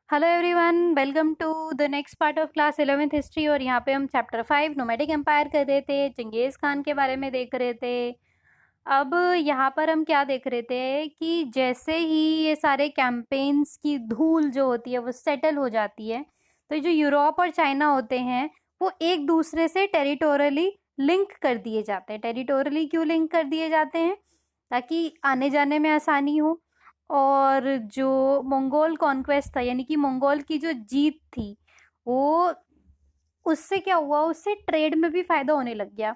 Hello everyone, welcome to the next part of class 11th history. और यहाँ पे हम चैप्टर 5 नोमैडिक एम्पायर कर रहे थे, चंगेज खान के बारे में देख रहे थे। अब यहाँ पर हम क्या देख रहे थे कि जैसे ही ये सारे कैंपेन्स की धूल जो होती है वो सेटल हो जाती है, तो जो यूरोप और चाइना होते हैं वो एक दूसरे से टेरिटोरियली लिंक कर दिए जाते हैं। टेरिटोरियली क्यों लिंक कर दिए जाते हैं? ताकि आने जाने में आसानी हो। और जो मंगोल कॉन्क्वेस्ट था, यानी कि मंगोल की जो जीत थी, वो उससे क्या हुआ, उससे ट्रेड में भी फायदा होने लग गया।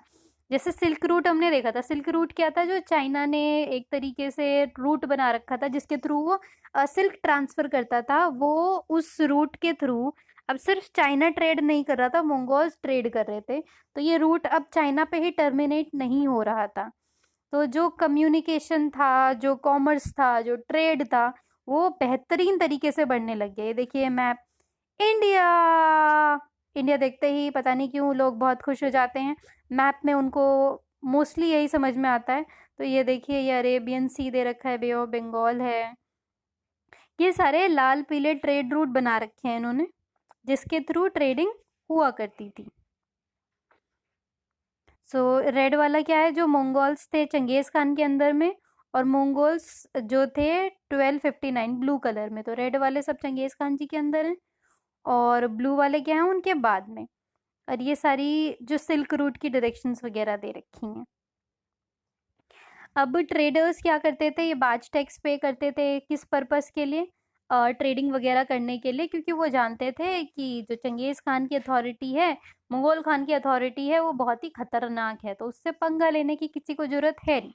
जैसे सिल्क रूट हमने देखा था। सिल्क रूट क्या था? जो चाइना ने एक तरीके से रूट बना रखा था जिसके थ्रू वो सिल्क ट्रांसफर करता था। वो उस रूट के थ्रू अब सिर्फ चाइना ट्रेड नहीं कर रहा था, मंगोल्स ट्रेड कर रहे थे। तो ये रूट अब चाइना पे ही टर्मिनेट नहीं हो रहा था। तो जो कम्युनिकेशन था, जो कॉमर्स था, जो ट्रेड था, वो बेहतरीन तरीके से बढ़ने लग गया। ये देखिए मैप, इंडिया। इंडिया देखते ही पता नहीं क्यों लोग बहुत खुश हो जाते हैं। मैप में उनको मोस्टली यही समझ में आता है। तो ये देखिए, ये अरेबियन सी दे रखा है, बे ऑफ बंगाल है। ये सारे लाल पीले ट्रेड रूट बना रखे हैं इन्होंने, जिसके थ्रू ट्रेडिंग हुआ करती थी। सो रेड वाला क्या है? जो मंगोल्स थे चंगेज खान के अंदर में, और मंगोल्स जो थे 1259 ब्लू कलर में। तो रेड वाले सब चंगेज खान जी के अंदर हैं, और ब्लू वाले क्या हैं? उनके बाद में। और ये सारी जो सिल्क रूट की डायरेक्शंस वगैरह दे रखी हैं। अब ट्रेडर्स क्या करते थे? ये बाज टैक्स पे करते थे। किस पर्पस के लिए? ट्रेडिंग वगैरह करने के लिए, क्योंकि वो जानते थे कि जो चंगेज खान की अथॉरिटी है, मंगोल खान की अथॉरिटी है, वो बहुत ही खतरनाक है। तो उससे पंगा लेने की किसी को जरूरत है नहीं।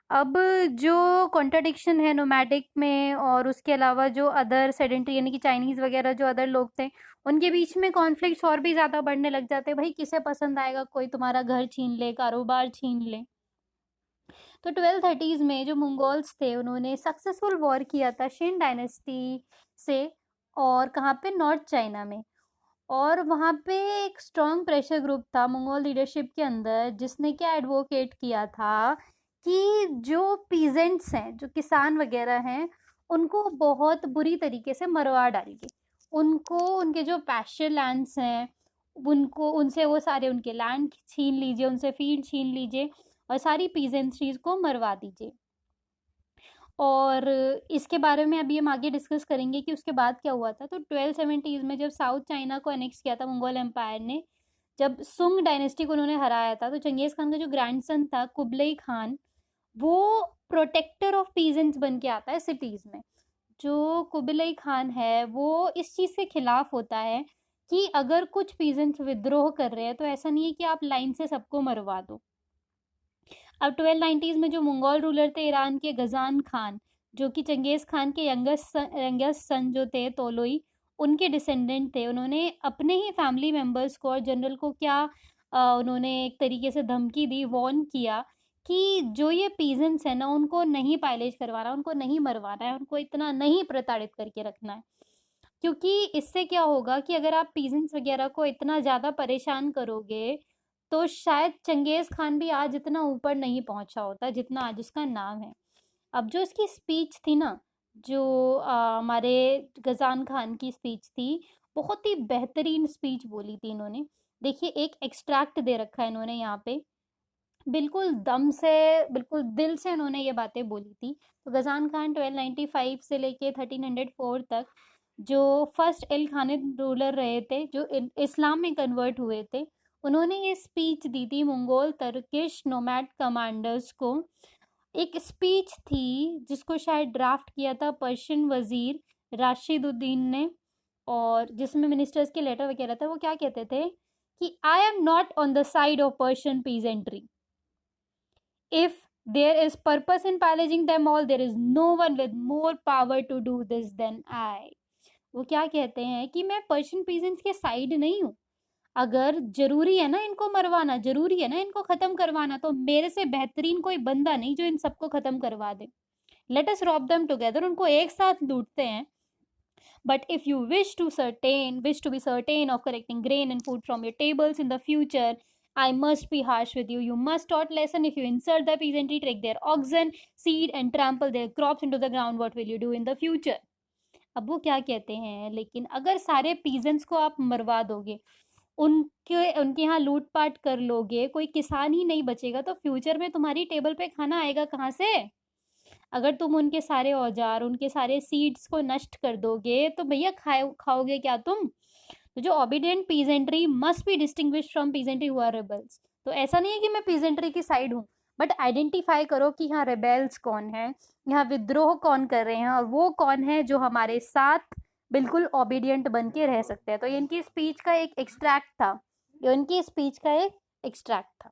अब जो कॉन्ट्रडिक्शन है नोमैडिक में, और उसके अलावा जो अदर सेडेंटरी यानी कि चाइनीज वगैरह जो अदर लोग थे, उनके बीच में कॉन्फ्लिक्ट्स और भी ज्यादा बढ़ने लग जाते हैं। भाई किसे पसंद आएगा कोई तुम्हारा घर छीन ले, कारोबार छीन ले? तो 1230s में जो मंगोल्स थे उन्होंने सक्सेसफुल वॉर किया था शिन डायनेस्टी से। और कहाँ पे? नॉर्थ चाइना में। और वहाँ पे एक स्ट्रॉन्ग प्रेशर ग्रुप था मंगोल लीडरशिप के अंदर, जिसने क्या एडवोकेट किया था कि जो पीजेंट्स हैं, जो किसान वगैरह हैं, उनको बहुत बुरी तरीके से मरवा डालिए। उनको उनके जो पैस्चर लैंड्स हैं, उनको उनसे वो सारे उनके लैंड छीन लीजिए, उनसे फील्ड छीन लीजिए, और सारी पीजेंट्रीज को मरवा दीजिए। और इसके बारे में अभी हम आगे डिस्कस करेंगे कि उसके बाद क्या हुआ था। तो 1270s में जब साउथ चाइना को अनेक्स किया था मंगोल एम्पायर ने, जब सुंग डायनेस्टी को उन्होंने हराया था, तो चंगेज खान का जो ग्रैंडसन था कुबलई खान, वो प्रोटेक्टर ऑफ पीजेंट्स बन के आता है सिटीज में। जो कुबलई खान है वो इस चीज के खिलाफ होता है कि अगर कुछ पीजेंट्स विद्रोह कर रहे हैं तो ऐसा नहीं है कि आप लाइन से सबको मरवा दो। अब 1290s में जो मंगोल रूलर थे ईरान के गजान खान, जो कि चंगेज खान के यंगेस्ट सन जो थे तोलोई, उनके डिसेंडेंट थे, उन्होंने अपने ही फैमिली मेंबर्स को और जनरल को क्या उन्होंने एक तरीके से धमकी दी, वॉर्न किया कि जो ये पीजेंट्स है ना, उनको नहीं पायलेज करवाना, उनको नहीं मरवाना है, उनको इतना नहीं प्रताड़ित करके रखना है। क्योंकि इससे क्या होगा कि अगर आप पीजेंट्स वगैरह को इतना ज़्यादा परेशान करोगे, तो शायद चंगेज खान भी आज इतना ऊपर नहीं पहुंचा होता जितना आज उसका नाम है। अब जो इसकी स्पीच थी ना, जो हमारे गजान खान की स्पीच थी, बहुत ही बेहतरीन स्पीच बोली थी इन्होंने। देखिए एक एक्सट्रैक्ट दे रखा है इन्होंने यहाँ पे, बिल्कुल दम से, बिल्कुल दिल से इन्होंने ये बातें बोली थी। तो गजान खान 1295 से लेके 1304 तक जो फर्स्ट एल खानिद रूलर रहे थे, जो इस्लाम में कन्वर्ट हुए थे, उन्होंने ये स्पीच दी थी मंगोल टर्किश नोमैड कमांडर्स को। एक स्पीच थी जिसको शायद ड्राफ्ट किया था पर्शियन वजीर राशिदुद्दीन ने, और जिसमें मिनिस्टर्स के लेटर वगैरह था। वो क्या कहते थे कि I am not on the side of Persian peasantry. If there is purpose in pillaging them all, there is no one with more power to do this than I. वो क्या कहते हैं कि मैं पर्शियन पीजेंट्स के side नहीं हूँ। अगर जरूरी है ना इनको मरवाना, जरूरी है ना इनको खत्म करवाना, तो मेरे से बेहतरीन कोई बंदा नहीं जो इन सबको खत्म करवा दे। Let us rub them together, उनको एक साथ लूटते हैं। But if you wish to be certain of collecting grain and food from your tables in the future, I must be harsh with you. You must taught lesson. If you insult the peasantry, take their oxen, seed, and trample their crops into the ground, what will you do in the future? अब वो क्या कहते हैं, लेकिन अगर सारे peasants को आप मरवा दोगे, उनके उनके यहाँ लूट-पाट कर लोगे, कोई किसान ही नहीं बचेगा, तो फ्यूचर में तुम्हारी टेबल पे खाना आएगा कहाँ से? अगर तुम उनके सारे औजार, उनके सारे सीड्स को नष्ट कर दोगे, तो भैया खाओगे क्या तुम? तो जो obedient peasantry must be distinguished from peasantry who are rebels. तो ऐसा नहीं है कि मैं पीजेंट्री की साइड हूँ, बट आइडेंटिफाई करो कि यहाँ रेबेल्स कौन है, यहाँ विद्रोह कौन कर रहे हैं, और वो कौन है जो हमारे साथ बिल्कुल ओबीडिएंट बन के रह सकते हैं। तो ये इनकी स्पीच का एक एक्सट्रैक्ट था, ये उनकी स्पीच का एक एक्सट्रैक्ट था।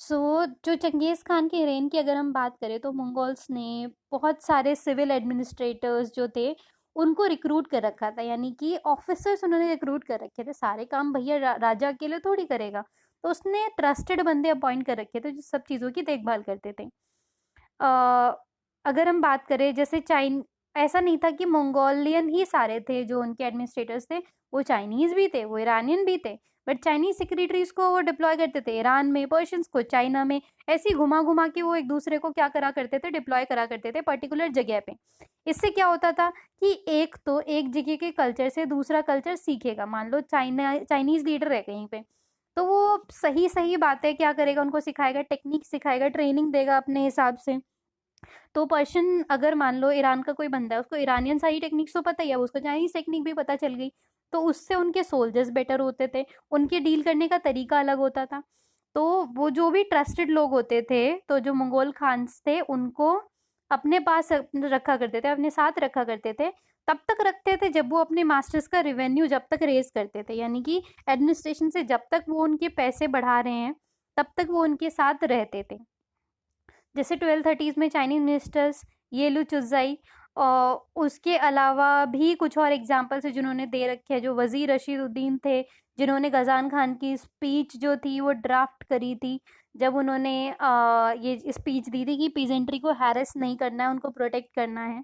जो चंगेज़ खान के रेन की अगर हम बात करें, तो मंगोल्स ने बहुत सारे सिविल एडमिनिस्ट्रेटर्स जो थे उनको रिक्रूट कर रखा था, यानी कि ऑफिसर्स उन्होंने रिक्रूट कर रखे थे। सारे काम भैया राजा अकेले थोड़ी करेगा, तो उसने ट्रस्टेड बंदे अपॉइंट कर रखे थे जो सब चीज़ों की देखभाल करते थे। अगर हम बात करें, जैसे ऐसा नहीं था कि मंगोलियन ही सारे थे जो उनके एडमिनिस्ट्रेटर्स थे, वो चाइनीज़ भी थे, वो ईरानियन भी थे, बट चाइनीज़ सेक्रेटरीज को वो डिप्लॉय करते थे ईरान में, पर्शियंस को चाइना में, ऐसे ही घुमा घुमा के वो एक दूसरे को क्या करा करते थे, डिप्लॉय करा करते थे पर्टिकुलर जगह पे। इससे क्या होता था कि एक तो एक जगह के कल्चर से दूसरा कल्चर सीखेगा। मान लो चाइनीज़ लीडर है कहीं पे, तो वो सही सही बातें क्या करेगा, उनको सिखाएगा, टेक्निक सिखाएगा, ट्रेनिंग देगा अपने हिसाब से। तो पर्शियन अगर मान लो ईरान का कोई बंदा है, उसको ईरानियन सारी टेक्निक्स तो पता ही है, उसको चाइनीज टेक्निक भी पता चल गई, तो उससे उनके सोल्जर्स बेटर होते थे, उनके डील करने का तरीका अलग होता था। तो वो जो भी ट्रस्टेड लोग होते थे, तो जो मंगोल खान्स थे उनको अपने पास रखा करते थे, अपने साथ रखा करते थे। तब तक रखते थे जब वो अपने मास्टर्स का रेवेन्यू जब तक रेज करते थे, यानी कि एडमिनिस्ट्रेशन से जब तक वो उनके पैसे बढ़ा रहे हैं तब तक वो उनके साथ रहते थे। जैसे 1230s में चाइनीज मिनिस्टर्स येलू चुज़ाई, और उसके अलावा भी कुछ और एग्जाम्पल्स है जिन्होंने दे रखे हैं, जो वजीर रशीदुद्दीन थे, जिन्होंने गजान खान की स्पीच जो थी वो ड्राफ्ट करी थी, जब उन्होंने ये स्पीच दी थी कि पीजेंट्री को हैरेस नहीं करना है, उनको प्रोटेक्ट करना है।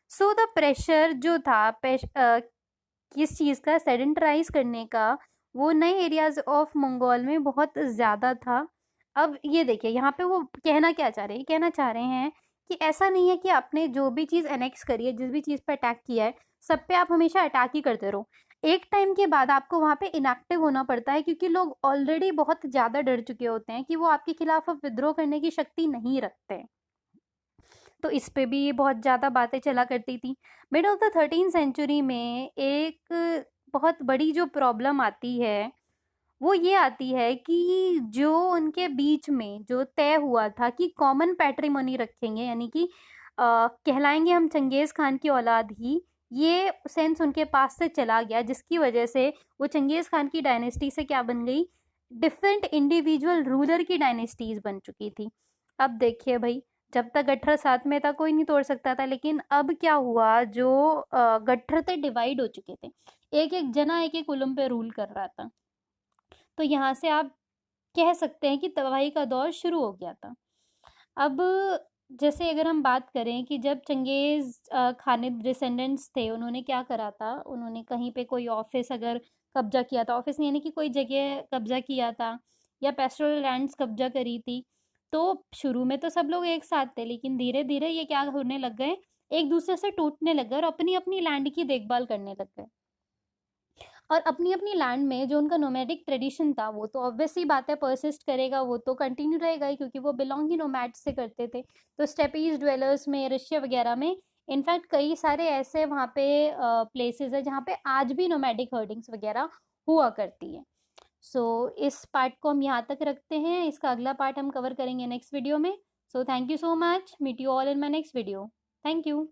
सो द प्रेशर जो था किस चीज़ का, सेडेंटराइज करने का, वो नए एरियाज ऑफ मंगोल में बहुत ज़्यादा था। अब ये देखिए यहाँ पे वो कहना क्या चाह रहे हैं, कहना चाह रहे हैं कि ऐसा नहीं है कि आपने जो भी चीज़ एनेक्स करी है, जिस भी चीज़ पे अटैक किया है, सब पे आप हमेशा अटैक ही करते रहो। एक टाइम के बाद आपको वहाँ पे इनएक्टिव होना पड़ता है, क्योंकि लोग ऑलरेडी बहुत ज़्यादा डर चुके होते हैं कि वो आपके खिलाफ अब विद्रोह करने की शक्ति नहीं रखते हैं। तो इस पे भी ये बहुत ज़्यादा बातें चला करती थी। Mid of the 13th century में एक बहुत बड़ी जो प्रॉब्लम आती है, वो ये आती है कि जो उनके बीच में जो तय हुआ था कि कॉमन पैट्रिमोनी रखेंगे, यानी कि कहलाएंगे हम चंगेज़ खान की औलाद ही, ये सेंस उनके पास से चला गया, जिसकी वजह से वो चंगेज़ खान की डायनेस्टी से क्या बन गई, डिफरेंट इंडिविजुअल रूलर की डायनेस्टीज बन चुकी थी। अब देखिए भाई, जब तक गट्ठर साथ में था कोई नहीं तोड़ सकता था, लेकिन अब क्या हुआ, जो गट्ठर थे डिवाइड हो चुके थे, एक एक जना एक एक उलम पे रूल कर रहा था। तो यहाँ से आप कह सकते हैं कि तबाही का दौर शुरू हो गया था। अब जैसे अगर हम बात करें कि जब चंगेज़ खानिद डिसेंडेंट्स थे, उन्होंने क्या करा था, उन्होंने कहीं पे कोई ऑफिस अगर कब्जा किया था, ऑफिस नहीं यानी कि कोई जगह कब्जा किया था, या पेस्टोरल लैंड्स कब्जा करी थी, तो शुरू में तो सब लोग एक साथ थे, लेकिन धीरे धीरे ये क्या होने लग गए, एक दूसरे से टूटने लग गए और अपनी अपनी लैंड की देखभाल करने लग गए। और अपनी अपनी लैंड में जो उनका नोमैडिक ट्रेडिशन था, वो तो ऑब्वियस सी बात है परसिस्ट करेगा, वो तो कंटिन्यू रहेगा ही, क्योंकि वो बिलोंग ही नोमैड्स से करते थे। तो स्टेपीज ड्वेलर्स में, रशिया वगैरह में, इनफैक्ट कई सारे ऐसे वहाँ पे प्लेसेस है जहाँ पे आज भी नोमैडिक हर्डिंग्स वगैरह हुआ करती है। सो इस पार्ट को हम यहाँ तक रखते हैं, इसका अगला पार्ट हम कवर करेंगे नेक्स्ट वीडियो में। So thank you so much, meet you all in my next video. Thank you.